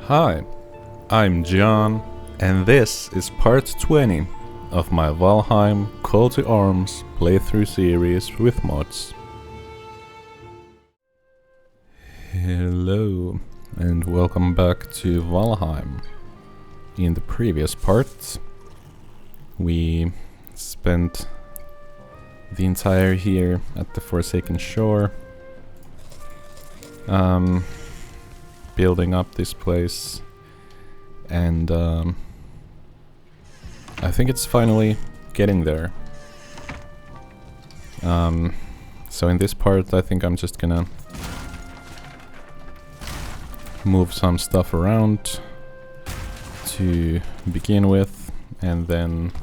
Hi, I'm John, and this is part 20 of my Valheim Call to Arms playthrough series with mods. Hello, and welcome back to Valheim. In the previous part, we spent the entire year at the Forsaken Shore, building up this place, and I think it's finally getting there. So in this part I think I'm just gonna move some stuff around to begin with, and then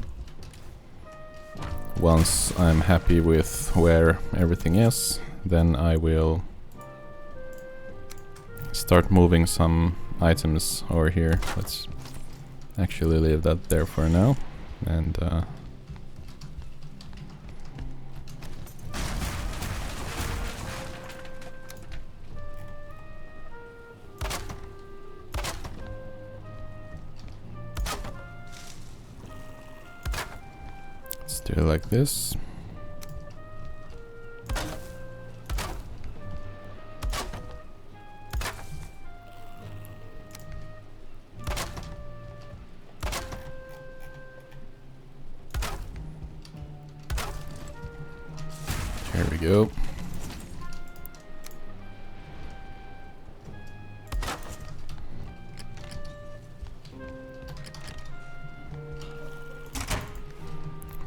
once I'm happy with where everything is, then I will start moving some items over here. Let's actually leave that there for now, and let's do it like this. There we go.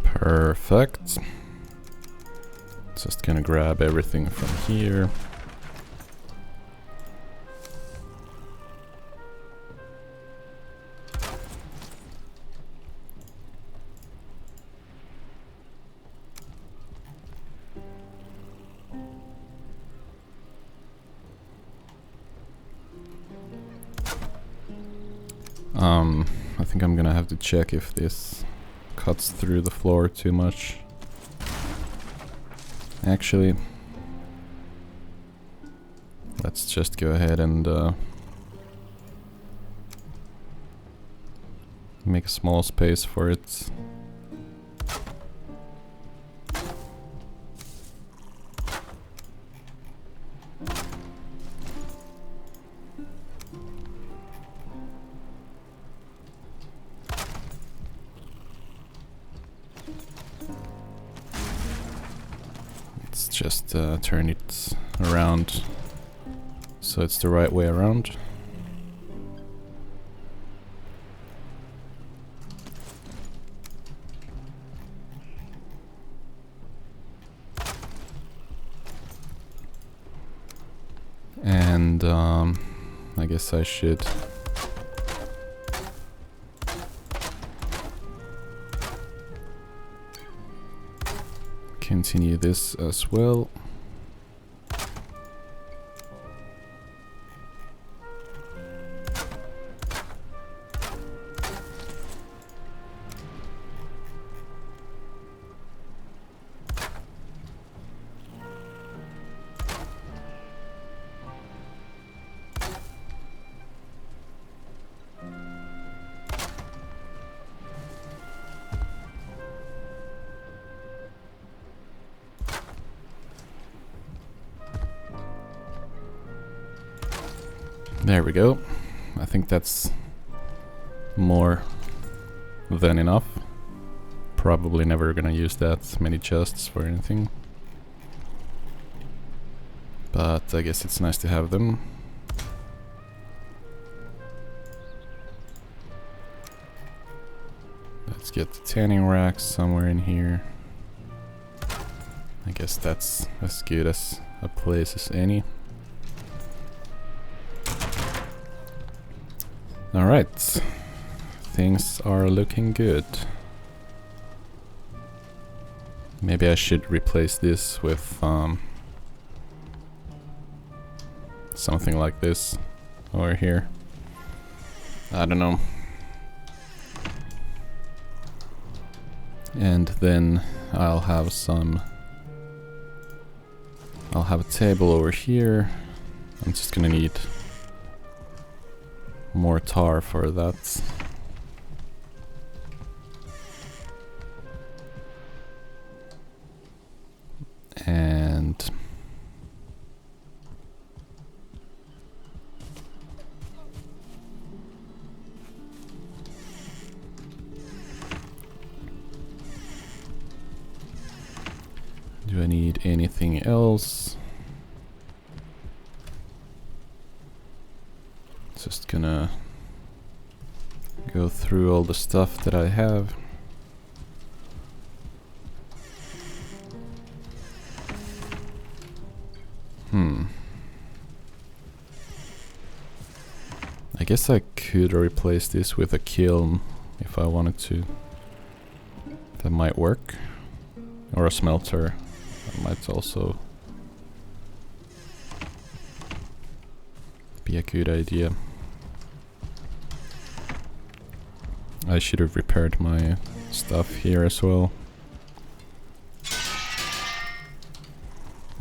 Perfect. Just gonna grab everything from here. I think I'm gonna have to check if this cuts through the floor too much. Actually, let's just go ahead and make a small space for it. Just turn it around so it's the right way around. And I guess I should continue this as well. There we go. I think that's more than enough. Probably never gonna use that many chests for anything, but I guess it's nice to have them. Let's get the tanning racks somewhere in here. I guess that's as good as a place as any. Alright, things are looking good. Maybe I should replace this with something like this over here. I don't know. And then I'll have a table over here. I'm just gonna need more tar for that. And do I need anything else? Just gonna go through all the stuff that I have. I guess I could replace this with a kiln if I wanted to. That might work. Or a smelter. That might also be a good idea. I should have repaired my stuff here as well.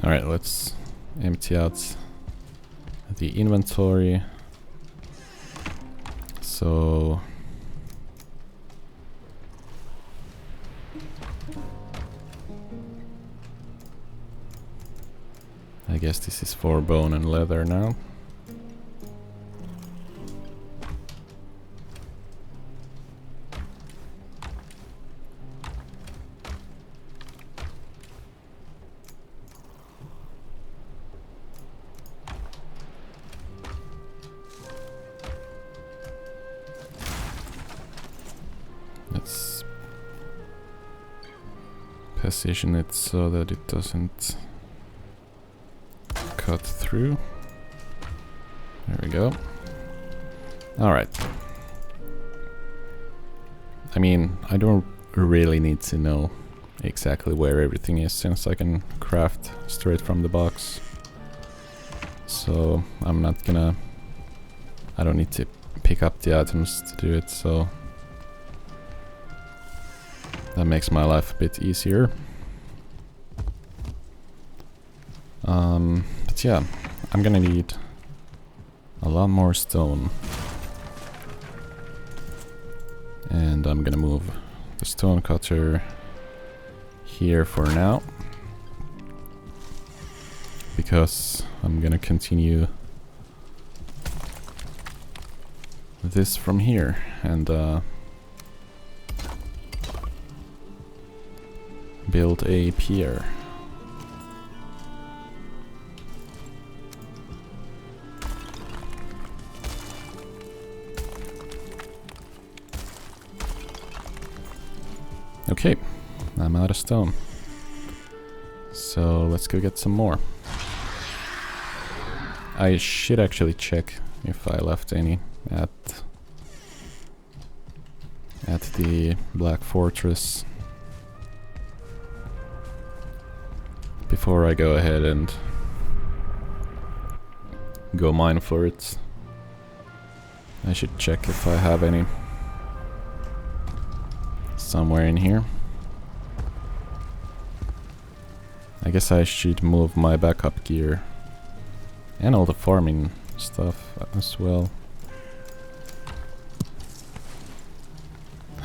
Alright, let's empty out the inventory. So I guess this is for bone and leather now. Let's position it so that it doesn't cut through. There we go. Alright. I mean, I don't really need to know exactly where everything is, since I can craft straight from the box. So I'm not gonna... I don't need to pick up the items to do it, so that makes my life a bit easier. But yeah, I'm gonna need a lot more stone. And I'm gonna move the stone cutter here for now, because I'm gonna continue this from here and build a pier. Okay, I'm out of stone. So let's go get some more. I should actually check if I left any at the Black Fortress before I go ahead and go mine for it. I should check if I have any somewhere in here. I guess I should move my backup gear and all the farming stuff as well.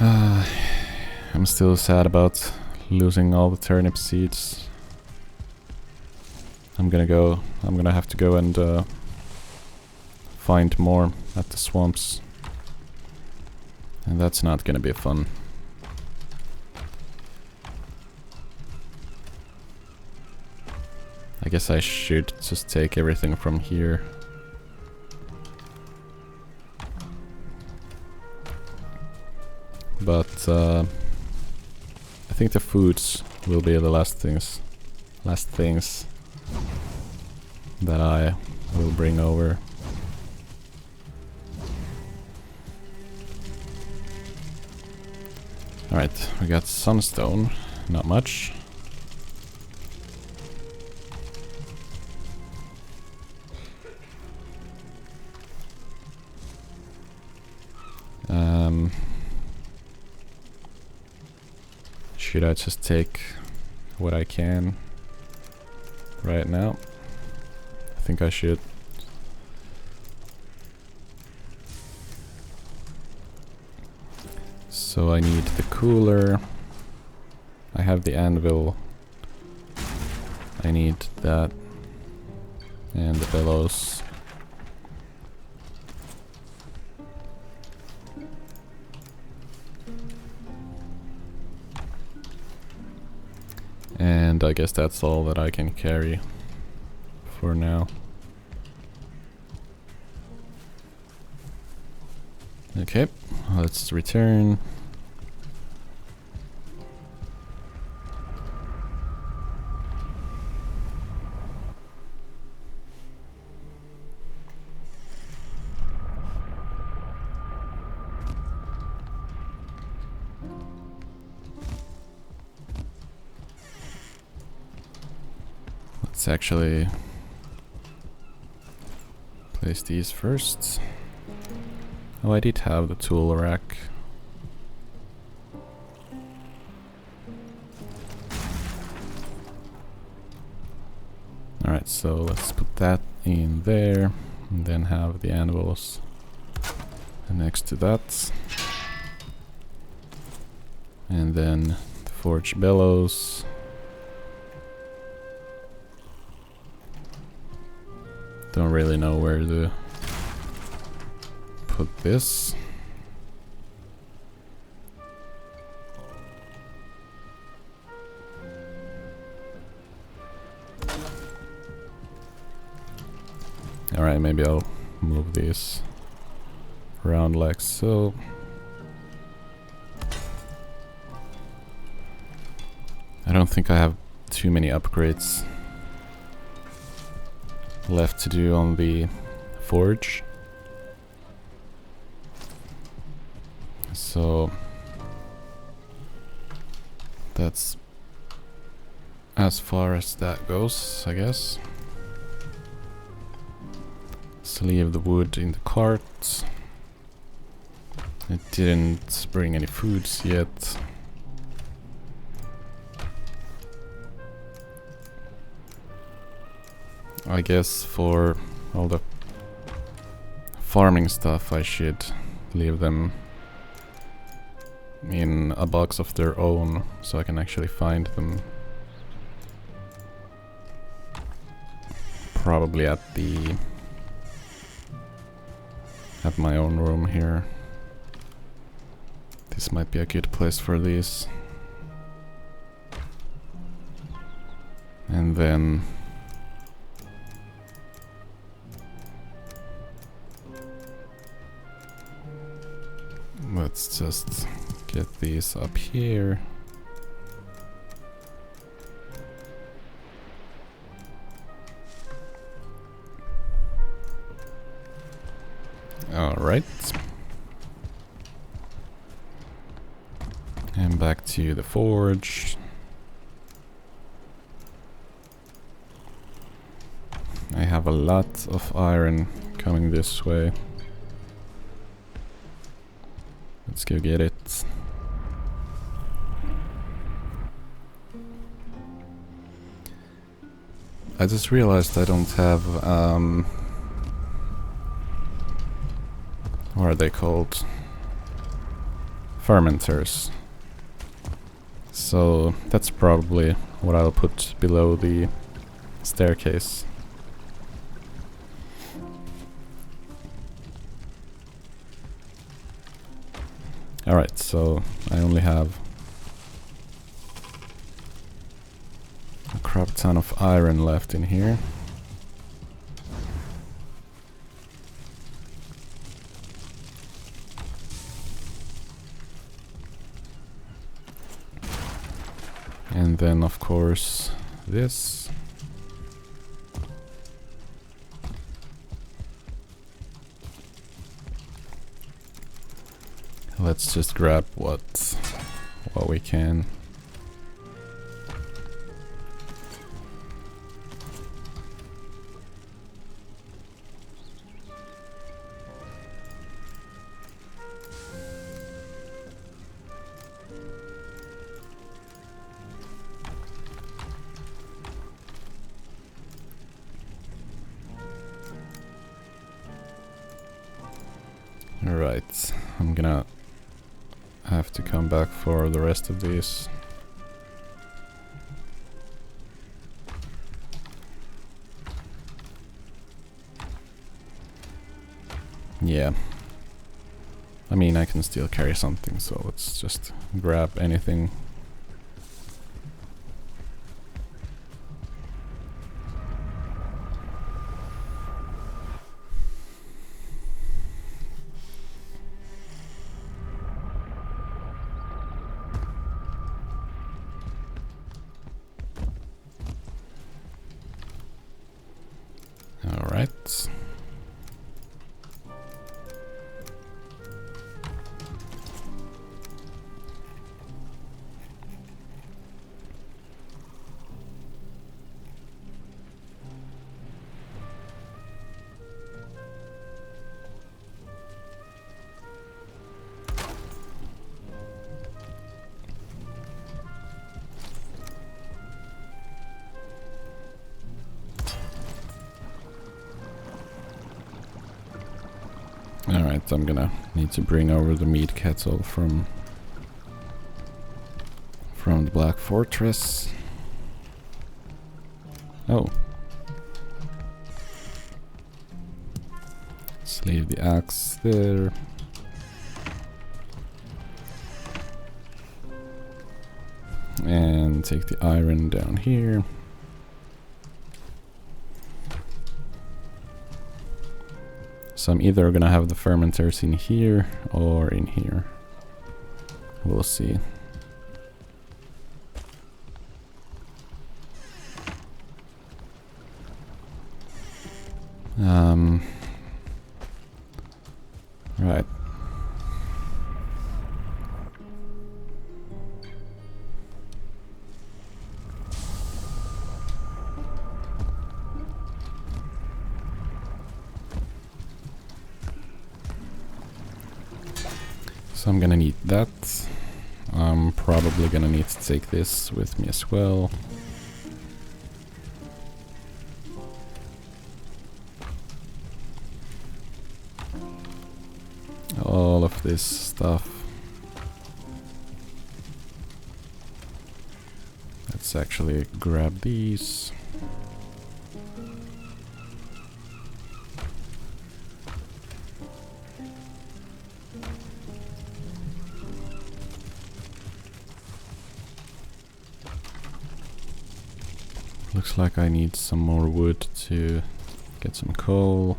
I'm still sad about losing all the turnip seeds. I'm gonna have to go and find more at the swamps, and that's not gonna be fun. I guess I should just take everything from here. But I think the foods will be the last things that I will bring over. Alright, we got sunstone, not much. Should I just take what I can right now? I think I should. So I need the cooler. I have the anvil. I need that. And the bellows. And I guess that's all that I can carry for now. Okay, let's return. Let's actually place these first. Oh, I did have the tool rack. Alright, so let's put that in there, and then have the anvils next to that. And then the forge bellows. Don't really know where to put this. Alright, maybe I'll move these around like so. I don't think I have too many upgrades left to do on the forge. So that's as far as that goes, I guess. Let's leave the wood in the cart. It didn't bring any foods yet. I guess for all the farming stuff I should leave them in a box of their own so I can actually find them. Probably at my own room here. This might be a good place for these. And then let's just get these up here. All right. And back to the forge. I have a lot of iron coming this way. Let's go get it. I just realized I don't have, what are they called? Fermenters. So that's probably what I'll put below the staircase. Alright, so I only have a crap ton of iron left in here. And then of course this. Let's just grab what we can. Alright, I'm gonna have to come back for the rest of these. Yeah. I mean, I can still carry something, so let's just grab anything. Alright. Alright, I'm gonna need to bring over the meat kettle from the Black Fortress. Oh. Let's leave the axe there. And take the iron down here. So I'm either gonna have the fermenters in here or in here. We'll see. Right. So I'm gonna need that. I'm probably gonna need to take this with me as well. All of this stuff. Let's actually grab these. Looks like I need some more wood to get some coal.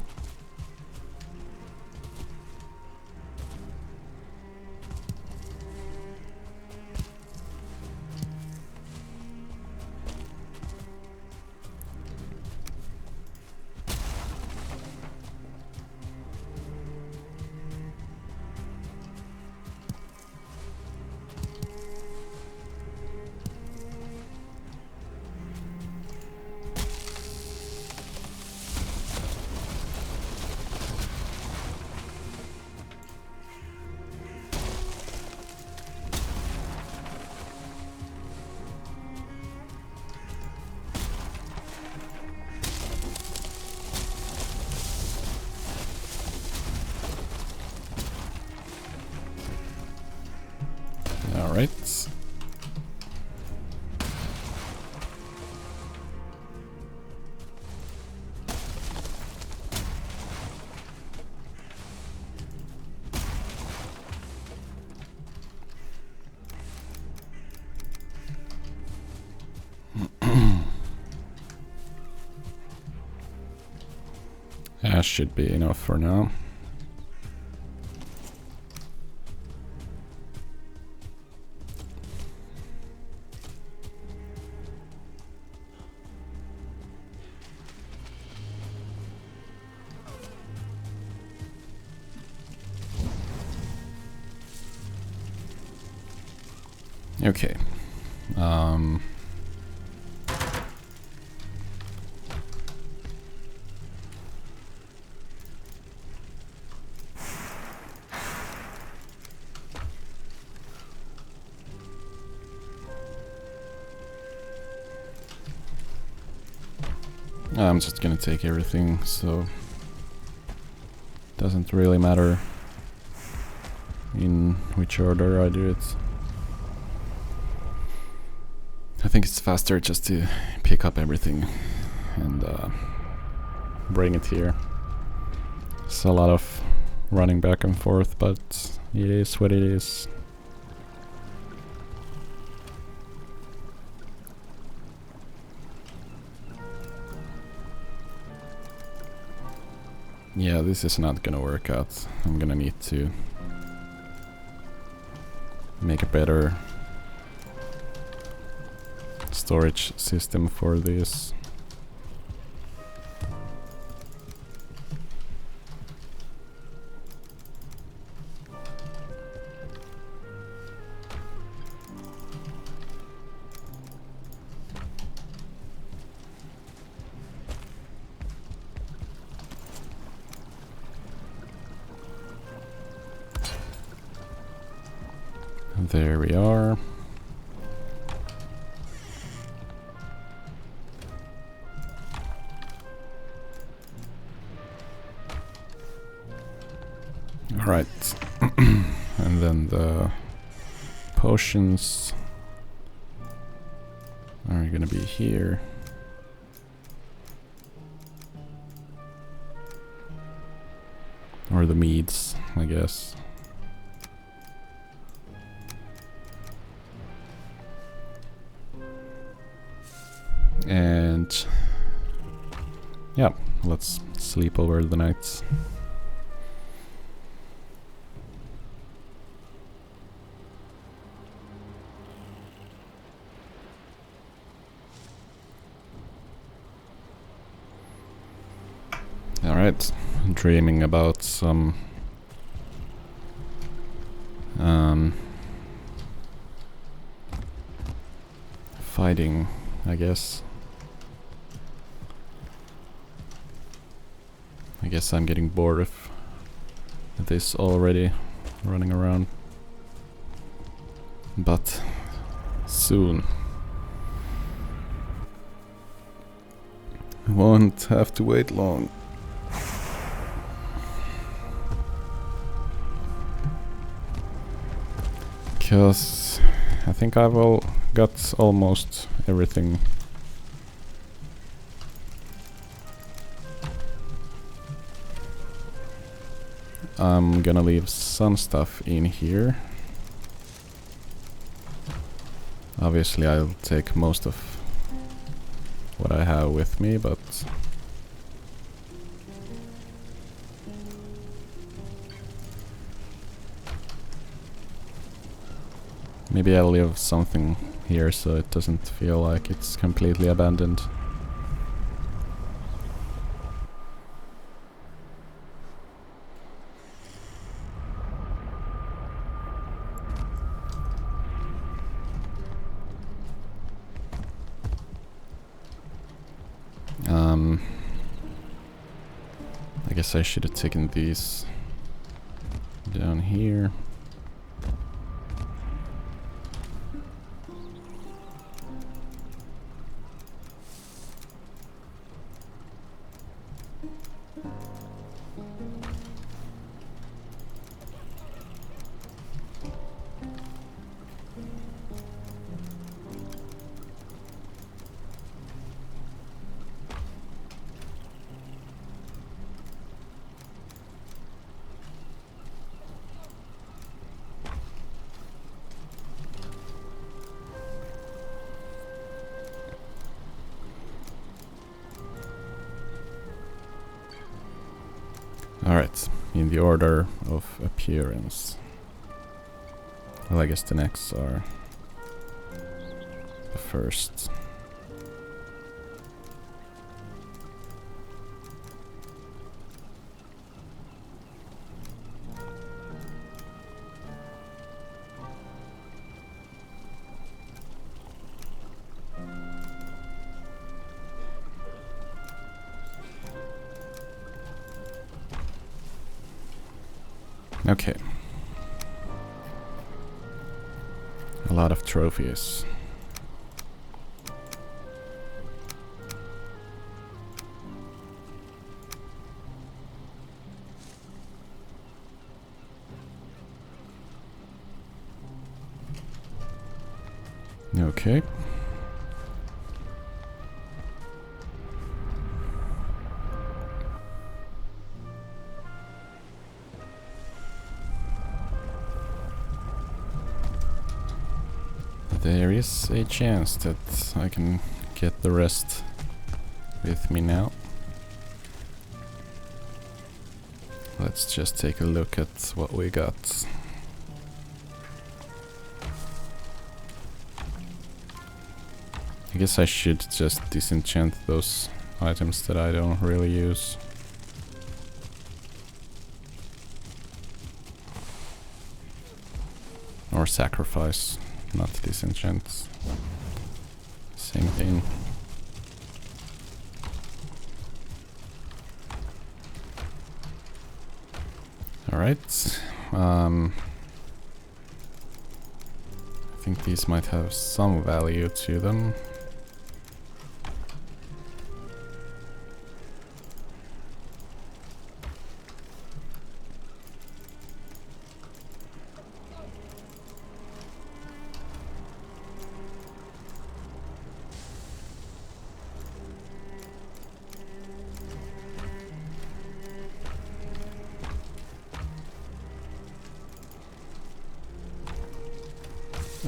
Alright. That should be enough for now. Okay. I'm just gonna take everything, so doesn't really matter. in which order I do it. I think it's faster just to pick up everything and bring it here. It's a lot of running back and forth, but it is what it is. Yeah, this is not gonna work out. I'm gonna need to make a better storage system for this. There we are. Alright. And then the potions are gonna be here. Or the meads, I guess. And yeah, let's sleep over the night. Alright, dreaming about some fighting, I guess. I guess I'm getting bored of this already running around. But soon. Won't have to wait long. Because I think I've got almost everything. I'm gonna leave some stuff in here. Obviously I'll take most of what I have with me, but maybe I'll leave something here so it doesn't feel like it's completely abandoned. I guess I should have taken these down here. Alright, in the order of appearance. Well, I guess the next are the first. Okay. A lot of trophies. Okay. There is a chance that I can get the rest with me now. Let's just take a look at what we got. I guess I should just disenchant those items that I don't really use. Or sacrifice, not disenchant. Same thing. Alright. I think these might have some value to them.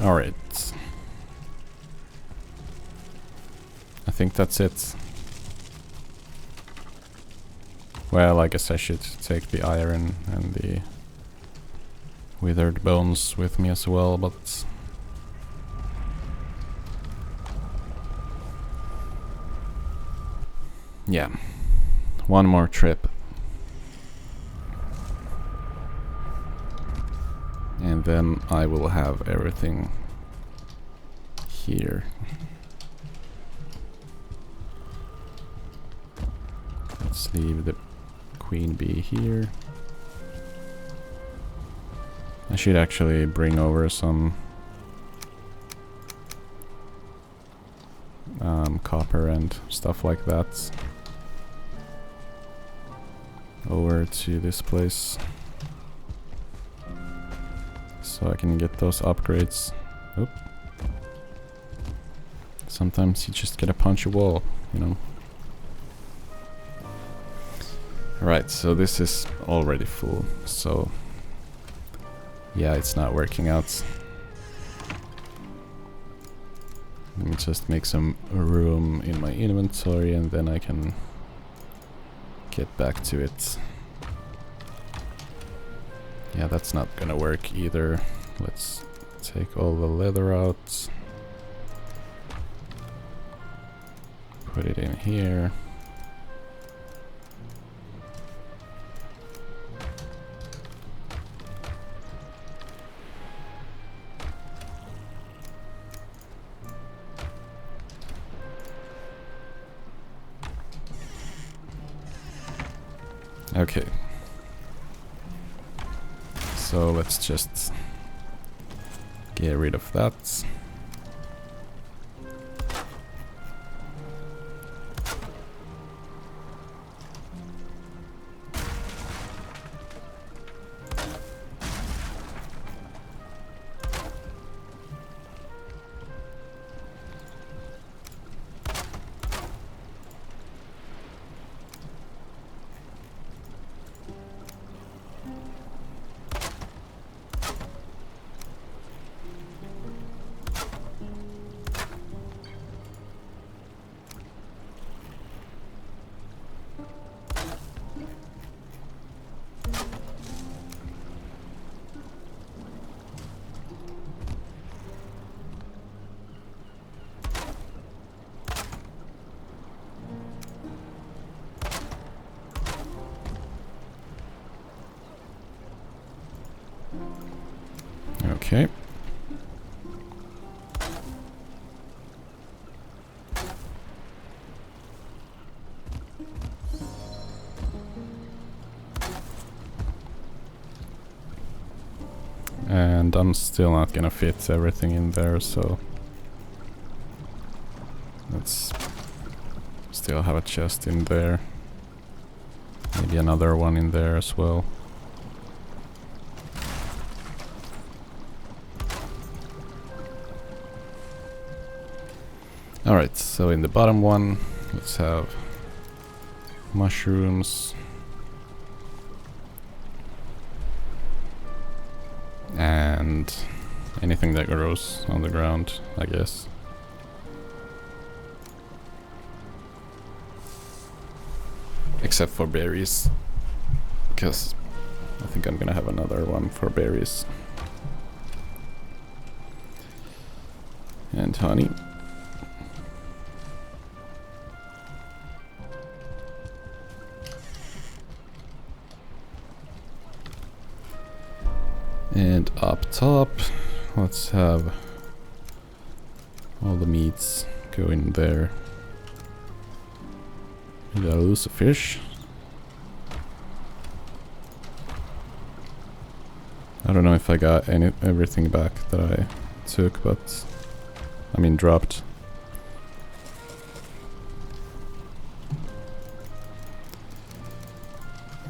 Alright. I think that's it. Well, I guess I should take the iron and the withered bones with me as well, but... yeah. One more trip. And then I will have everything here. Let's leave the queen bee here. I should actually bring over some copper and stuff like that over to this place. So I can get those upgrades. Oop. Sometimes you just gotta punch a wall, you know. Right, so this is already full, so yeah, it's not working out. Let me just make some room in my inventory and then I can get back to it. Yeah, that's not gonna work either. Let's take all the leather out. Put it in here. Okay. So let's just get rid of that. Okay. And I'm still not gonna fit everything in there, so let's still have a chest in there. Maybe another one in there as well. Alright, so in the bottom one, let's have mushrooms. And anything that grows on the ground, I guess. Except for berries. Because I think I'm gonna have another one for berries. And honey. And up top, let's have all the meats go in there. Did I lose a fish? I don't know if I got everything back that I took, but I mean dropped.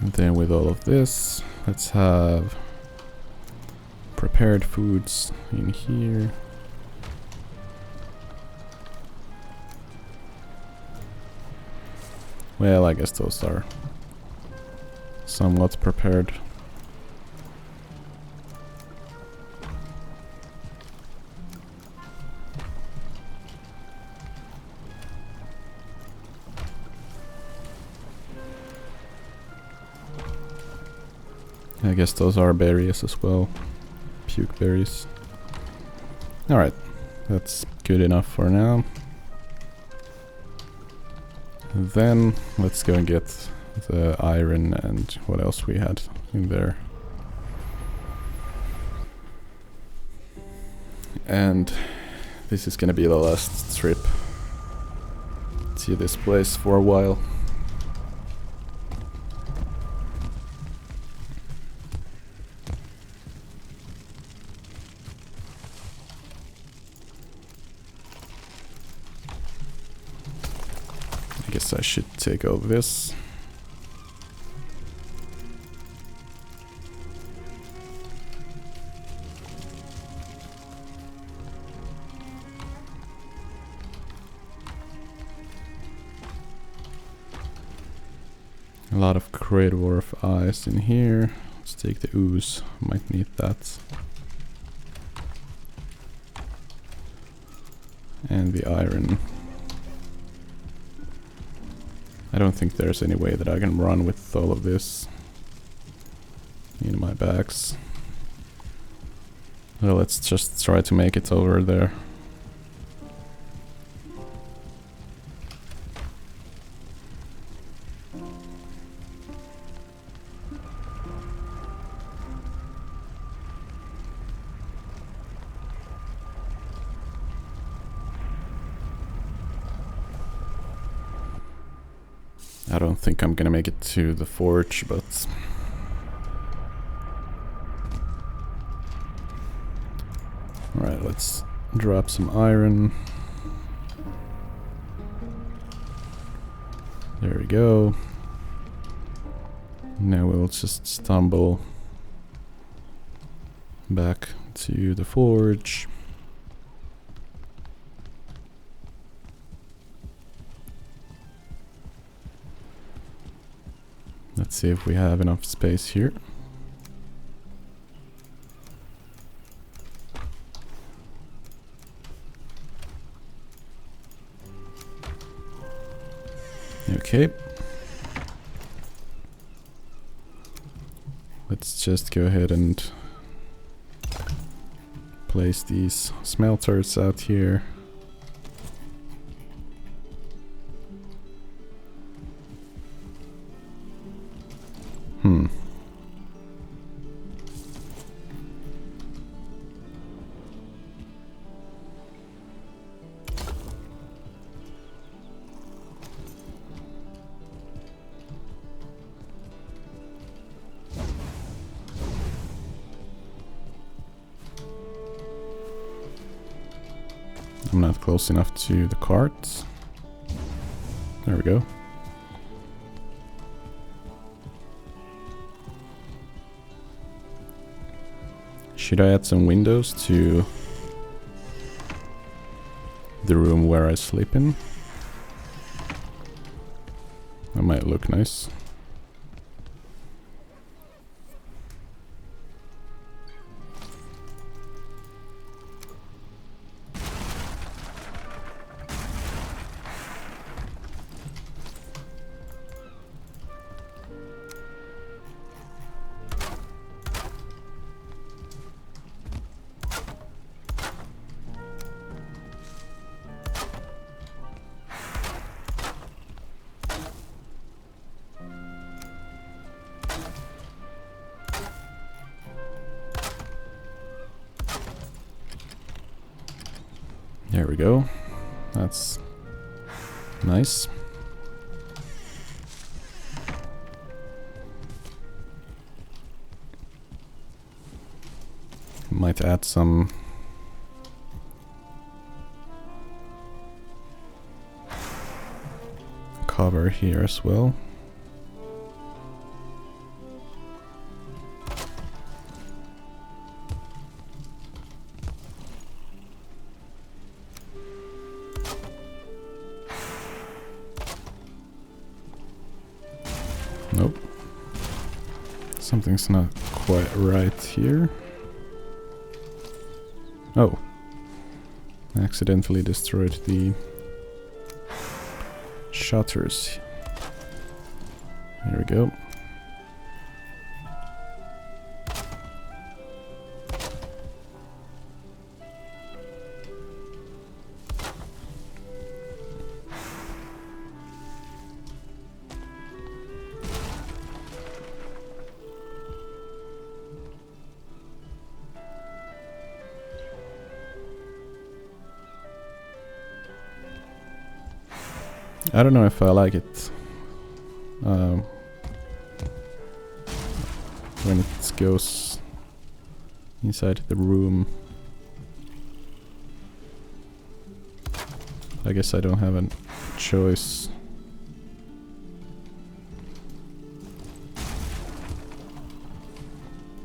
And then with all of this, let's have prepared foods in here. Well, I guess those are somewhat prepared. I guess those are berries as well. Puke berries. Alright, that's good enough for now. Then let's go and get the iron and what else we had in there. And this is gonna be the last trip to this place for a while. I should take all this. A lot of Great Dwarf eyes in here. Let's take the ooze, might need that. And the iron. I don't think there's any way that I can run with all of this in my bags. Well, let's just try to make it over there. I don't think I'm gonna make it to the forge, but alright, let's drop some iron. There we go. Now we'll just stumble back to the forge. Let's see if we have enough space here. Okay. Let's just go ahead and place these smelters out here. I'm not close enough to the carts. There we go. Should I add some windows to the room where I sleep in. That might look nice. There we go. That's nice. Might add some cover here as well. Nope. Something's not quite right here. Oh. I accidentally destroyed the shutters. There we go. I don't know if I like it when it goes inside the room. I guess I don't have a choice.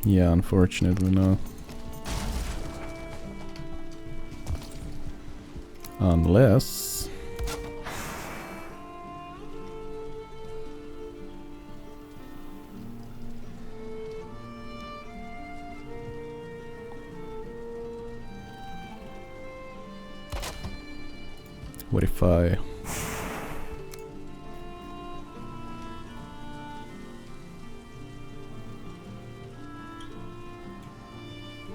Yeah, unfortunately no. Unless... What if I...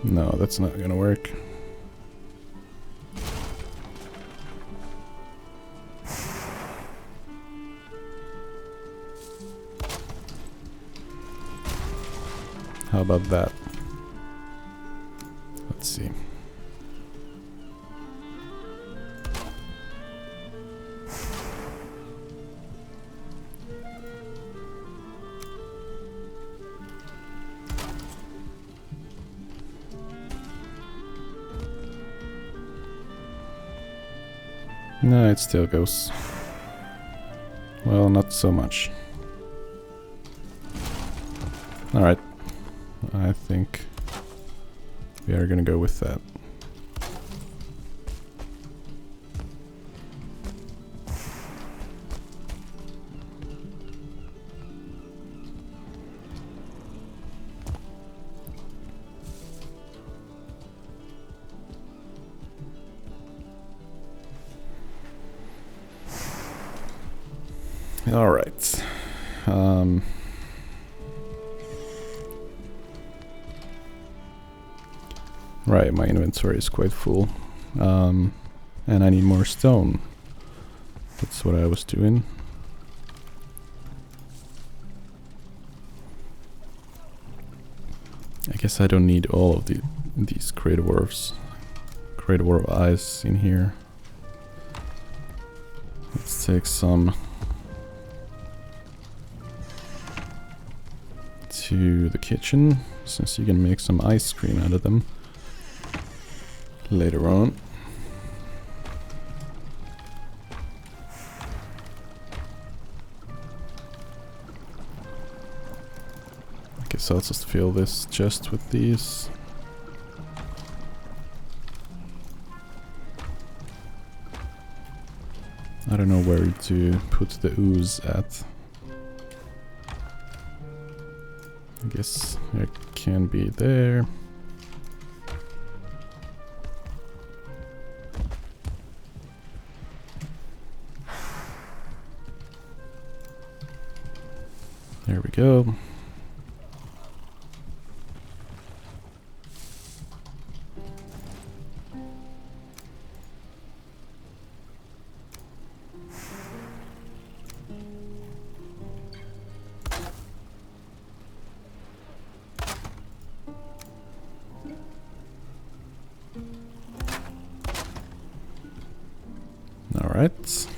No, that's not gonna work. How about that? Let's see. No, it still goes. Well, not so much. Alright. I think we are gonna go with that. All right. Right, my inventory is quite full. And I need more stone. That's what I was doing. I guess I don't need all of these Great Dwarf eyes in here. Let's take some to the kitchen, since you can make some ice cream out of them later on. I guess I'll just fill this chest with these. I don't know where to put the ooze at. I guess it can be there. There we go. All right. Let's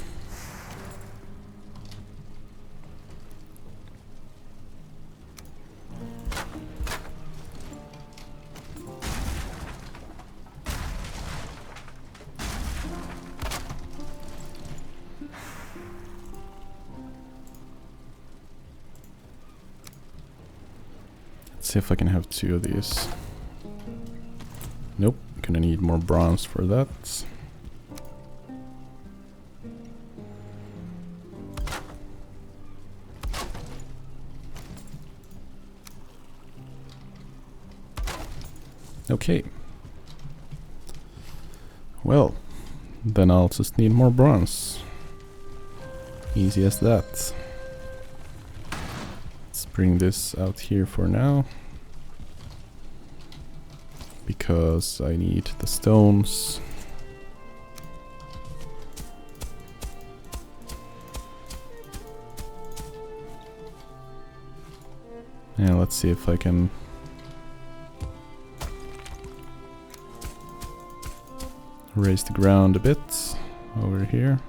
see if I can have 2 of these. Nope, gonna need more bronze for that. Okay. Well, then I'll just need more bronze. Easy as that. Let's bring this out here for now, because I need the stones. And let's see if I can raise the ground a bit over here.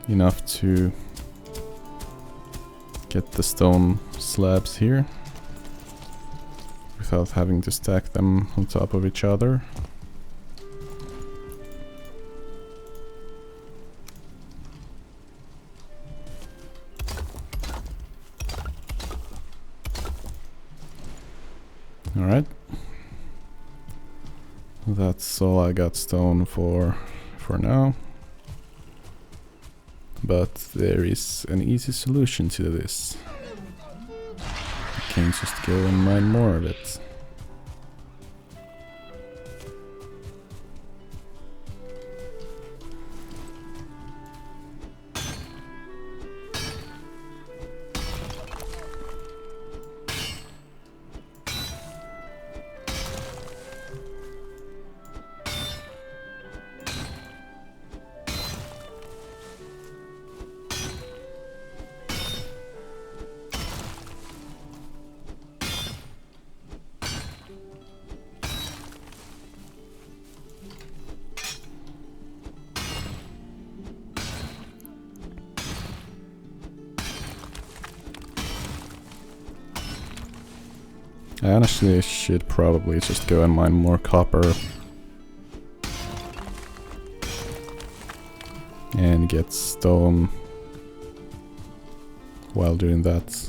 Enough to get the stone slabs here without having to stack them on top of each other. All right. That's all I got stone for now. But there is an easy solution to this. I can just go and mine more of it. I honestly should probably just go and mine more copper and get stone while doing that.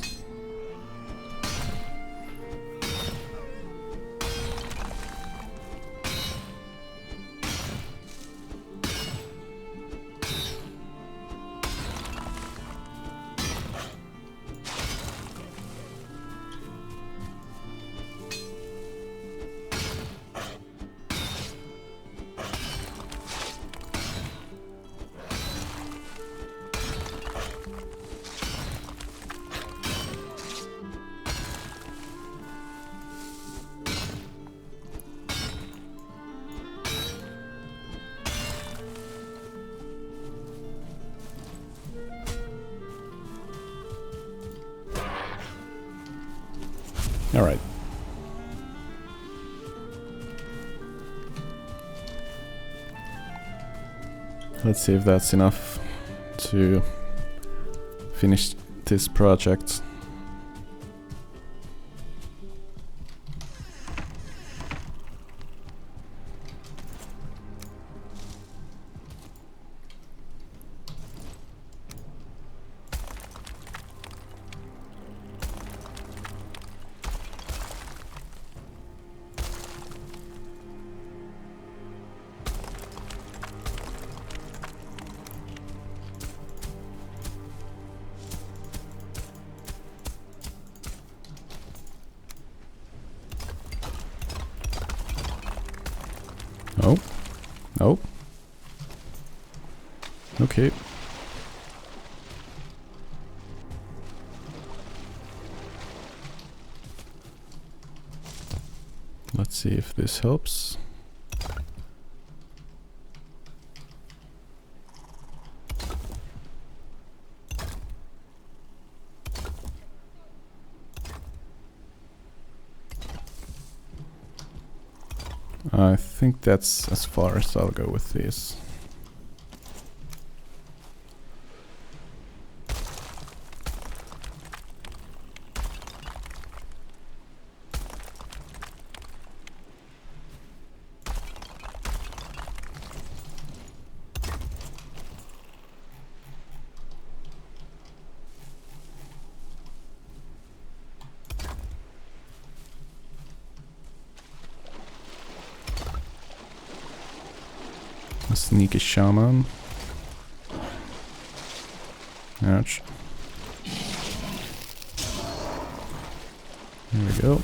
All right. Let's see if that's enough to finish this project. Oh. Okay. Let's see if this helps. I think that's as far as I'll go with these. A sneaky shaman. Ouch. There we go.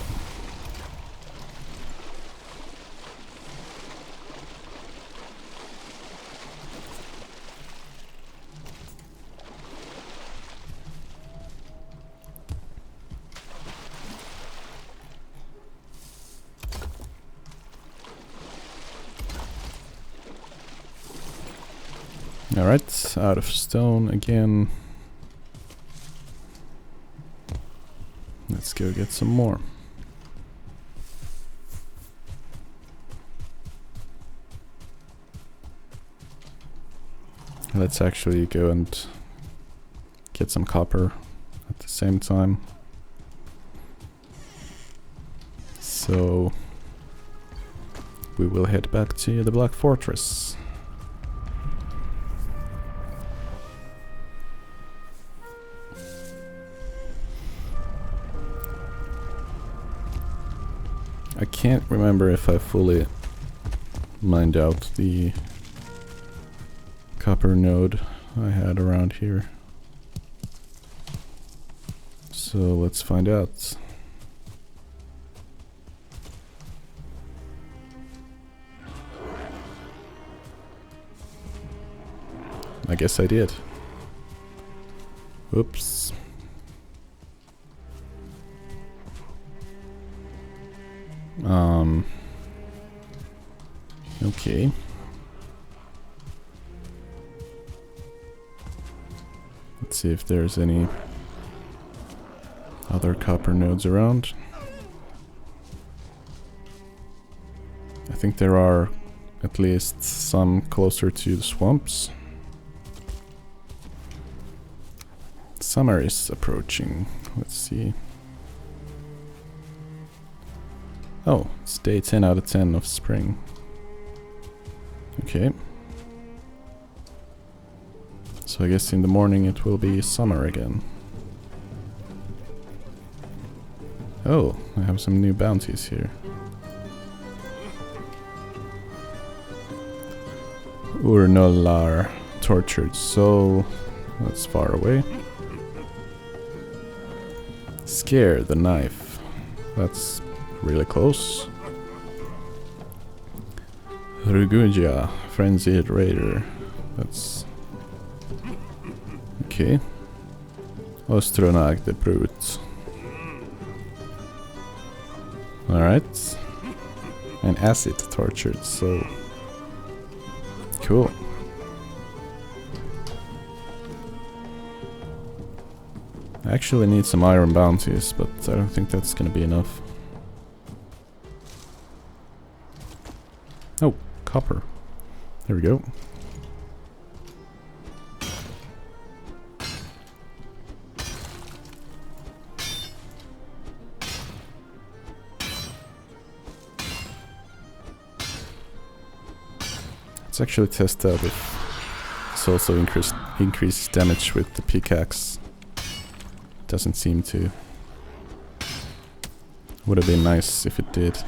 Alright, out of stone again. Let's go get some more. Let's actually go and get some copper at the same time. So we will head back to the Black Fortress. I can't remember if I fully mined out the copper node I had around here. So let's find out. I guess I did. Oops. Okay. Let's see if there's any other copper nodes around. I think there are at least some closer to the swamps. Summer is approaching. Let's see. Oh, it's day 10 out of 10 of spring. Okay. So I guess in the morning it will be summer again. Oh, I have some new bounties here. Urnollar, tortured soul. That's far away. Scare the knife. That's really close. Rugugia, frenzied raider. That's okay. Ostronag the brute. Alright. And acid tortured, so cool. I actually need some iron bounties, but I don't think that's gonna be enough. Oh, copper. There we go. Let's actually test out if this also increases damage with the pickaxe. Doesn't seem to. Would have been nice if it did.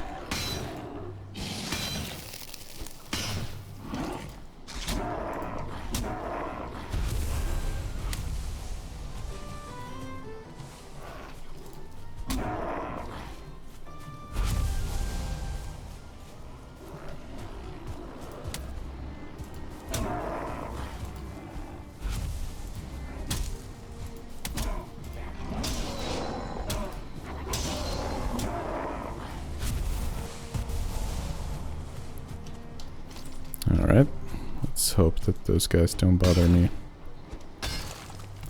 Let's hope that those guys don't bother me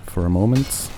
for a moment.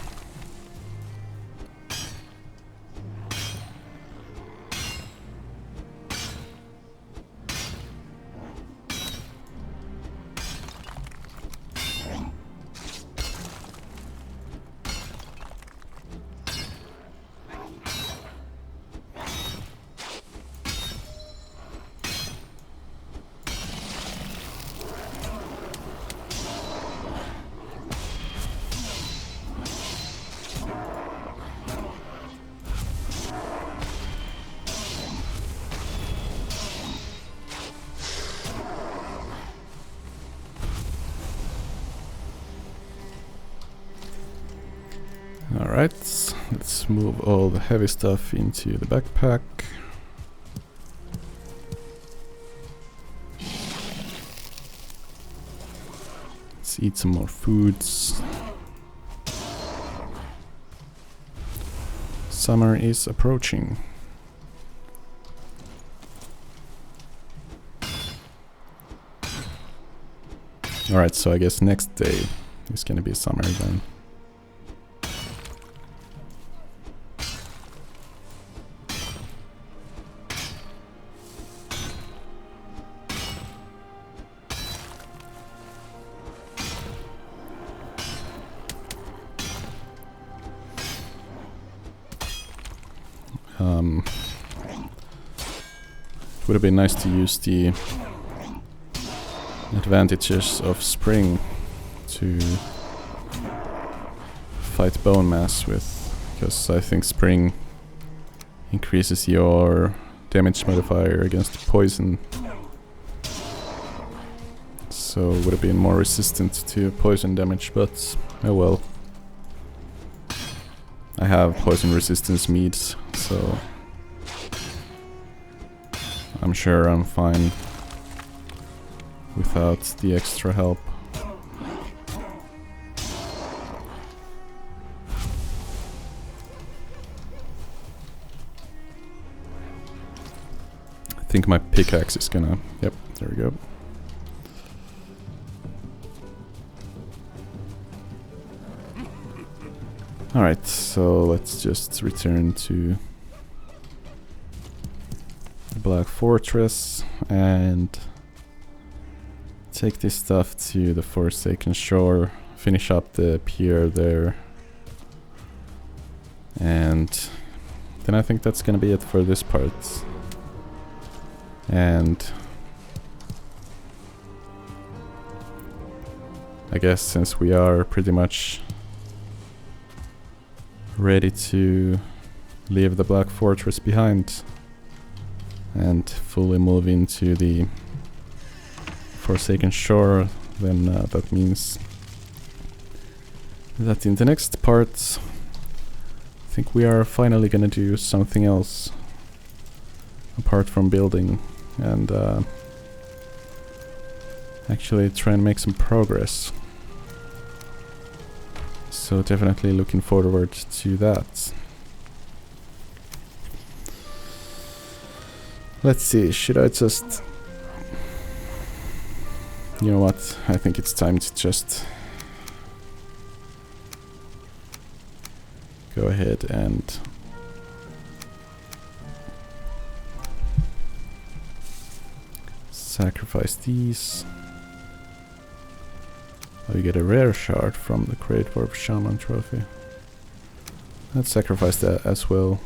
Alright, let's move all the heavy stuff into the backpack. Let's eat some more foods. Summer is approaching. Alright, so I guess next day is gonna be summer then. It would have been nice to use the advantages of spring to fight bone mass with, because I think spring increases your damage modifier against poison, so it would have been more resistant to poison damage, but oh well. I have poison resistance meats, so I'm sure I'm fine without the extra help. I think my pickaxe is gonna... Yep, there we go. Alright, so let's just return to the Black Fortress and take this stuff to the Forsaken Shore, finish up the pier there, and then I think that's gonna be it for this part. And I guess since we are pretty much ready to leave the Black Fortress behind and fully move into the Forsaken Shore, then that means that in the next part I think we are finally gonna do something else apart from building and actually try and make some progress. So definitely looking forward to that. Let's see, should I just... You know what, I think it's time to just go ahead and sacrifice these. Oh, you get a rare shard from the Great Warp Shaman trophy. Let's sacrifice that as well.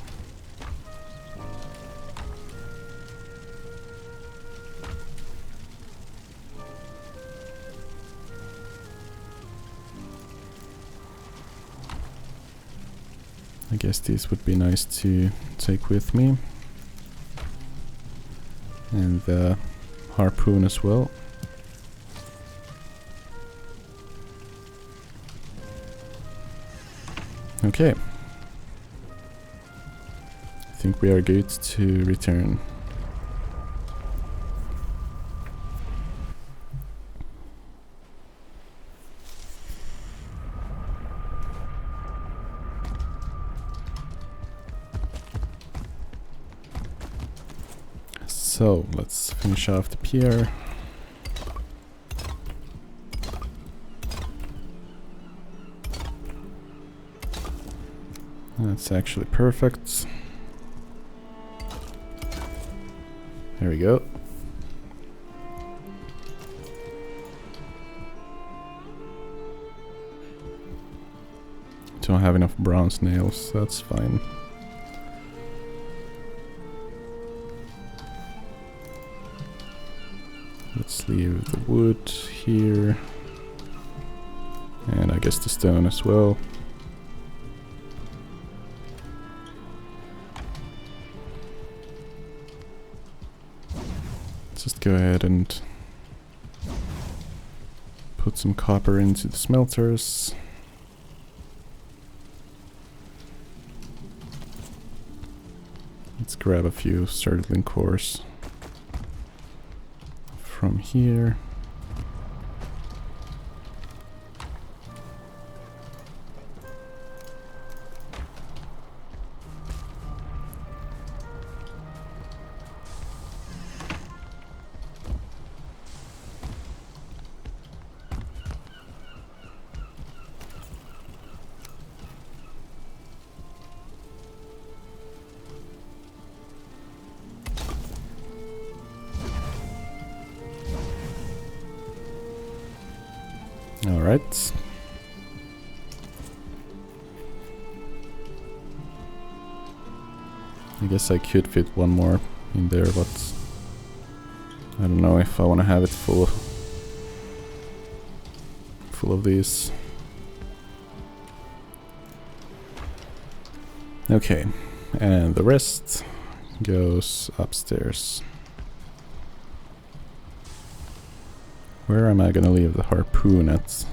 I guess these would be nice to take with me. And the harpoon as well. Okay. I think we are good to return. So let's finish off the pier. That's actually perfect. There we go. Don't have enough bronze nails, that's fine. Let's leave the wood here. And I guess the stone as well. Just go ahead and put some copper into the smelters. Let's grab a few Stirling cores from here. Alright. I guess I could fit one more in there, but I don't know if I want to have it full of these. Okay, and the rest goes upstairs. Where am I gonna leave the harpoon at?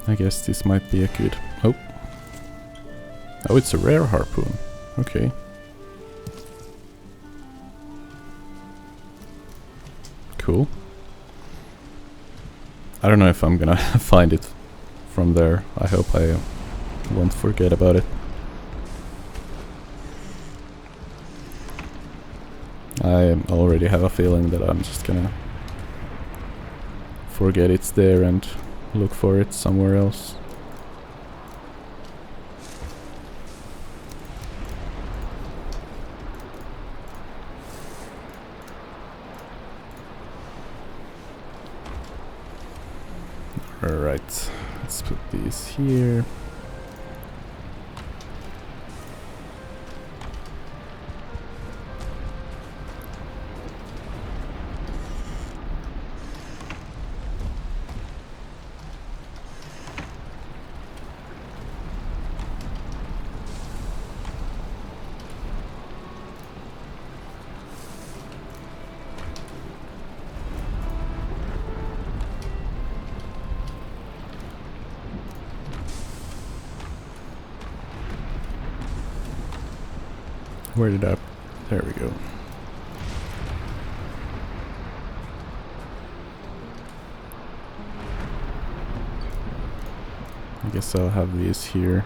I guess this might be a good... Oh! Oh, it's a rare harpoon. Okay. Cool. I don't know if I'm gonna find it from there. I hope I won't forget about it. I already have a feeling that I'm just gonna forget it's there and look for it somewhere else. Alright, let's put these here. Where did I... There we go. I guess I'll have these here.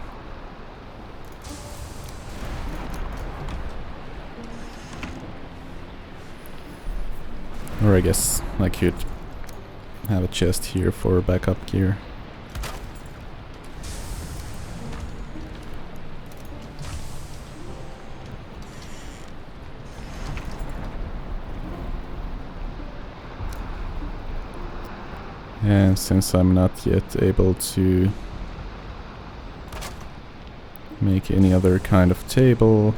Or I guess I could have a chest here for backup gear. And since I'm not yet able to make any other kind of table,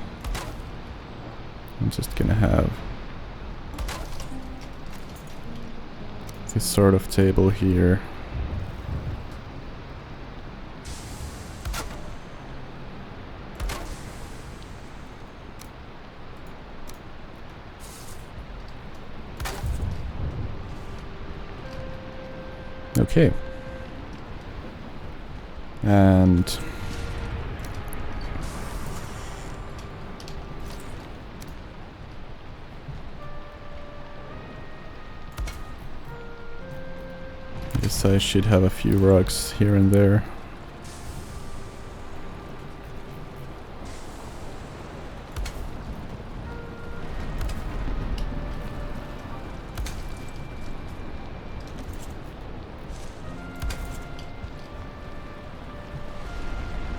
I'm just gonna have this sort of table here. Okay. And guess I should have a few rugs here and there.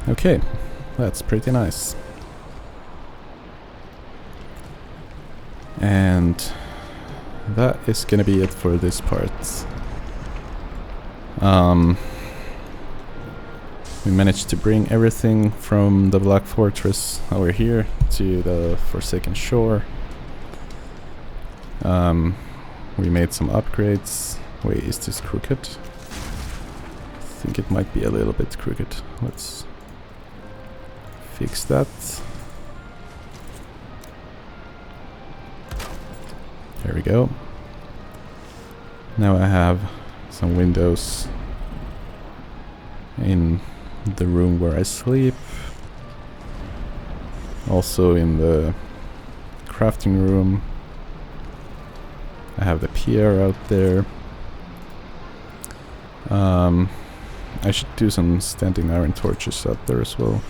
Okay, that's pretty nice. And that is gonna be it for this part. We managed to bring everything from the Black Fortress over here to the Forsaken Shore. We made some upgrades. Wait, is this crooked? I think it might be a little bit crooked. Let's fix that. There we go. Now I have some windows in the room where I sleep. Also in the crafting room. I have the pier out there. I should do some standing iron torches out there as well.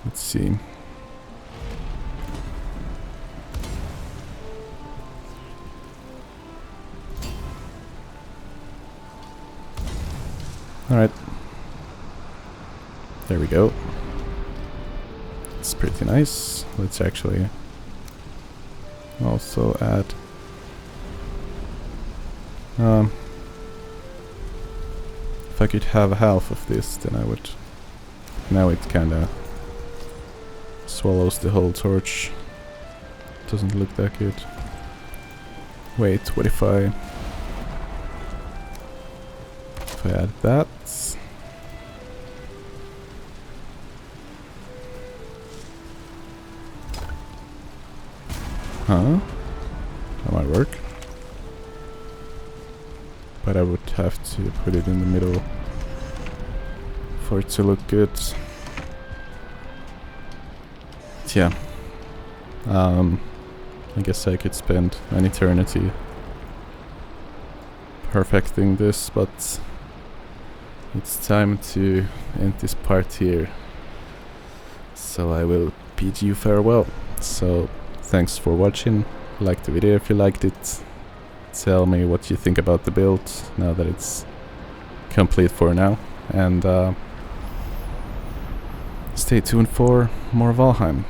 Let's see. Alright. There we go. It's pretty nice. Let's actually also add if I could have half of this, then I would. Now it kinda swallows the whole torch. Doesn't look that good. Wait, what if I add that? Huh? That might work. But I would have to put it in the middle for it to look good. Yeah. I guess I could spend an eternity perfecting this, but it's time to end this part here. So I will bid you farewell. So thanks for watching. Like the video if you liked it. Tell me what you think about the build now that it's complete for now. And stay tuned for more Valheim.